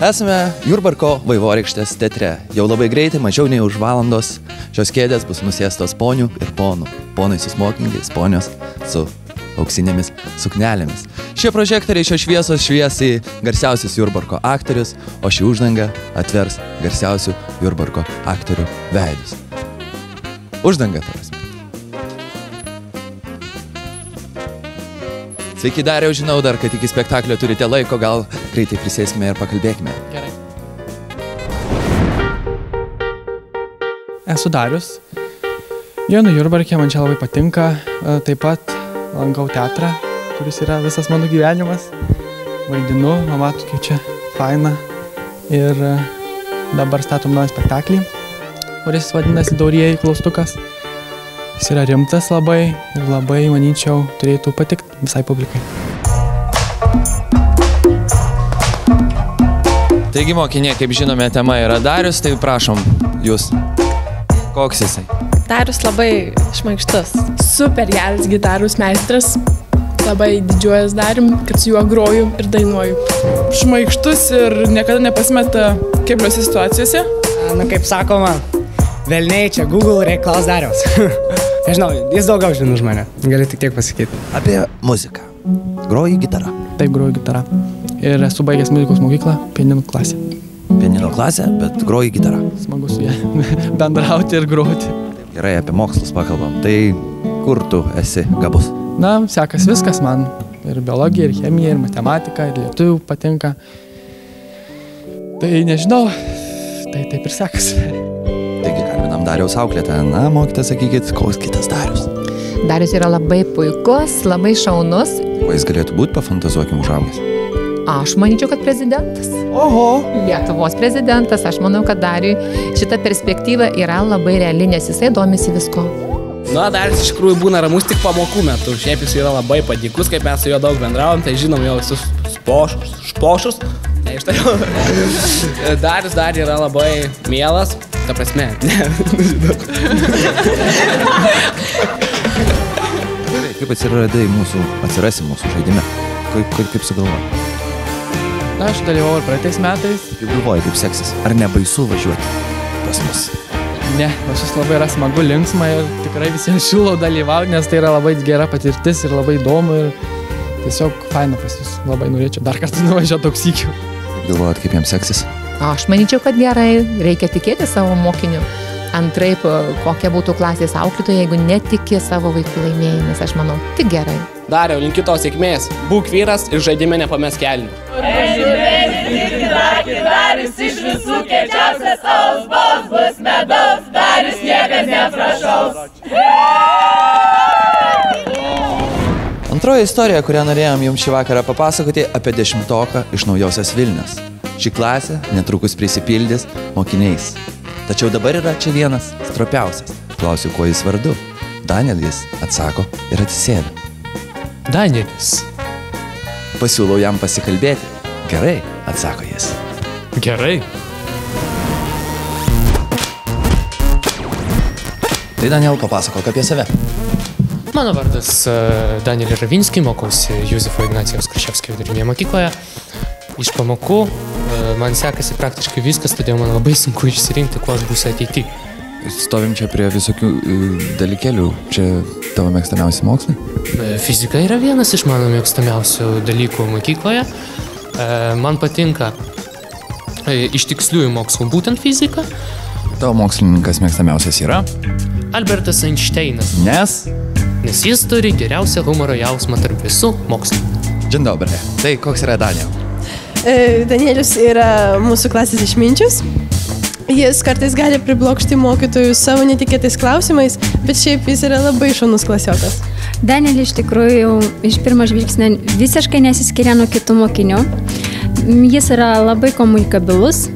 Esame Jurbarko Vaivorykštės teatre. Jau labai greitai, mažiau nei už valandos, šios kėdės bus nusėstos ponių ir ponų. Ponai su smokingais, ponios su auksinėmis suknelėmis. Šie prožektoriai šios šviesos šviesiai garsiausius Jurbarko aktorius, o ši uždanga atvers garsiausių Jurbarko aktorių veidus. Uždanga, prasme. Sveiki, Dariau, žinau dar, kad iki spektaklio turite laiko, gal greitai prisėsime ir pakalbėkime. Gerai. Esu Darius. Gyvenu Jurbarke, man čia labai patinka. Taip pat lankau teatrą, kuris yra visas mano gyvenimas. Vaidinu, matot, kaip čia faina. Ir dabar statom naują spektaklį, kuris vadinasi Daurieji klaustukas. Jis yra rimtas labai ir labai, manyčiau, turėtų patikti visai publikai. Taigi, mokiniai, kaip žinome, tema yra Darius, tai prašom jūs. Koks jisai? Darius labai šmaikštus. Super geras gitarus meistras. Labai didžiuojas Darium, kad su juo groju ir dainuoju. Šmaikštus ir niekada nepasimeta kebliose situacijose. Kaip sakoma, velniai čia Google reik klaus Dariaus. Nežinau, jis daugiau žino už mane. Gali tik tiek pasakyti. Apie muziką. Groji gitarą. Taip, groju gitarą. Ir esu baigęs muzikos mokyklą, pianino klasę. Pianino klasę, bet groji gitarą. Smagu su ją bendrauti ir groti. Gerai, apie mokslus pakalbam. Tai kur tu esi gabus? Na, sekas viskas man. Ir biologija, ir chemija, ir matematika, ir lietuvių patinka. Tai nežinau, tai taip ir sekas. Taigi kalbinam Dariaus auklėtą. Na, mokytė, sakykit, koks kitas Darius? Darius yra labai puikus, labai šaunus. Kuo jis galėtų būti, pafantazuokim užaugęs? Aš manyčiau, kad prezidentas. Oho! Lietuvos prezidentas. Aš manau, kad Dariui šita perspektyva yra labai reali, nes jisai domisi visko. Na, Darius iš tikrųjų būna ramus tik pamokų metu. Šiaip jis yra labai patikus, kaip mes su juo daug bendravom, tai žinom jau visus špošus. Tai iš tai Darius dar yra labai mielas. Ta prasme, ne. Kaip atsirasi mūsų žaidime? Kaip sugalvoji? Na, aš dalyvau ir praeitais metais. Kaip galvoji, kaip seksis? Ar nebaisu važiuoti pas mus? Ne, aš labai yra smagu, linksma ir tikrai visiems siūlau dalyvauti, nes tai yra labai gera patirtis ir labai įdomu ir tiesiog faina pas jūs. Labai norėčiau dar kartą nuvažiuoti daug sykių. Kaip galvojat, kaip jiems seksis? Aš manyčiau, kad gerai, reikia tikėti savo mokiniu. Antraip, kokia būtų klasės auklėtoja, jeigu netiki savo vaikų laimėjimais, aš manau, tik gerai. Dariau, linkiu tau sėkmės. Būk vyras ir žaidime nepamesk kelnių. Darius iš visų kiečiausias alsbos bus medaus, Darius niekas neprašaus. Antroji istorija, kurią norėjom jums šį vakarą papasakoti, apie 10-oką iš Naujosios Vilnios. Ši klasė netrukus prisipildys mokiniais. Tačiau dabar yra čia vienas stropiausias. Klausiu, kuo jis vardu. Danielis atsako ir atsisėda. Danielis. Pasiūlau jam pasikalbėti. Gerai, atsako jis. Gerai. Tai Daniel, papasakok apie save. Mano vardas Daniel Ravinski, mokausi Juzefo Ignacijos Kraševskio vidurinėje mokykloje. Iš pamokų man sekasi praktiškai viskas, todėl man labai sunku išsirinkti, kuo aš būsiu ateityje. Stovim čia prie visokių dalykėlių. Čia tavo mėgstamiausi mokslai? Fizika yra vienas iš mano mėgstamiausių dalykų mokykloje. Man patinka iš tiksliųjų mokslų būtent fizika. Tavo mokslininkas mėgstamiausias yra? Albertas Einšteinas. Nes jis turi geriausią humoro jausmą tarp visų mokslų. Dzień dobry. Tai koks yra Daniel? Danielius yra mūsų klasės išminčius. Jis kartais gali priblokšti mokytojus savo netikėtais klausimais, bet šiaip jis yra labai šaunus klasiokas. Danielis iš tikrųjų iš pirmo žvilgsnio visiškai nesiskiria nuo kitų mokinių. Jis yra labai komunikabilus,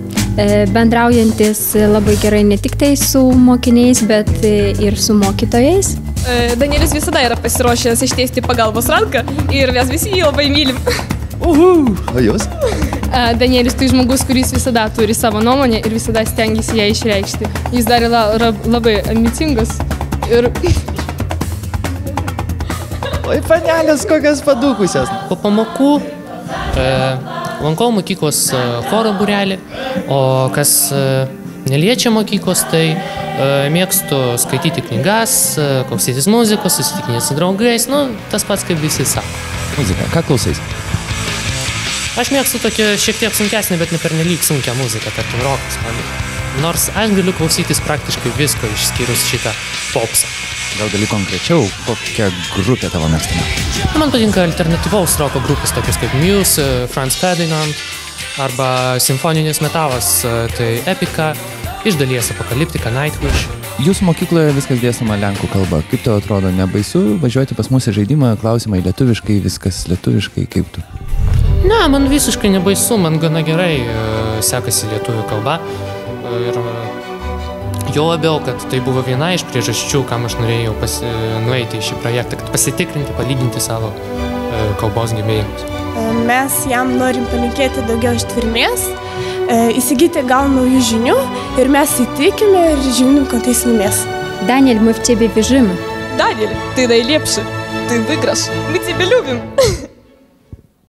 bendraujantis labai gerai ne tik tai su mokiniais, bet ir su mokytojais. Danielis visada yra pasiruošęs ištiesti pagalbos ranką ir mes visi jį labai mylim. O jūs? Danielis tai žmogus, kuris visada turi savo nuomonę ir visada stengiasi ją išreikšti. Jis dar yra labai ambicingas ir... Oi, panelės, kokias padūkusios. Po pamokų lankau mokyklos choro būrelį, o kas neliečia mokyklos, tai mėgstu skaityti knygas, klausytis muzikos, susitikinėti su draugais, tas pats kaip visi sako. Muzika, ką klausais? Aš mėgstu tokią šiek tiek sunkesnį, bet ne pernelyg sunkią muziką, tarkim rokas. Nors aš galiu klausytis praktiškai visko, išskyrus šitą popsą. Gal gali konkrečiau, kokia grupė tavo mėgstama? Man patinka alternatyvaus roko grupės, tokios kaip Muse, Franz Ferdinand, arba simfoninis metalas, tai Epica, iš dalies Apokaliptika, Nightwish. Jūsų mokykloje viskas dėstoma lenkų kalba. Kaip tau atrodo, nebaisu važiuoti pas mus į žaidimą, klausimai lietuviškai, viskas lietuviškai, kaip tu? Ne, man visiškai nebaisu, man gana gerai sekasi lietuvių kalba. Ir jo labiau, kad tai buvo viena iš priežasčių, kam aš norėjau nueiti į šį projektą, kad pasitikrinti, palyginti savo kalbos gebėjimus. Mes jam norim palinkėti daugiau ištvermės, įsigyti gal naujų žinių ir mes įtikime ir žinom, kad jis laimės. Daniel, мы в тебе бежим. Даниэль, ты найлепший, ты выиграш, мы тебя любим.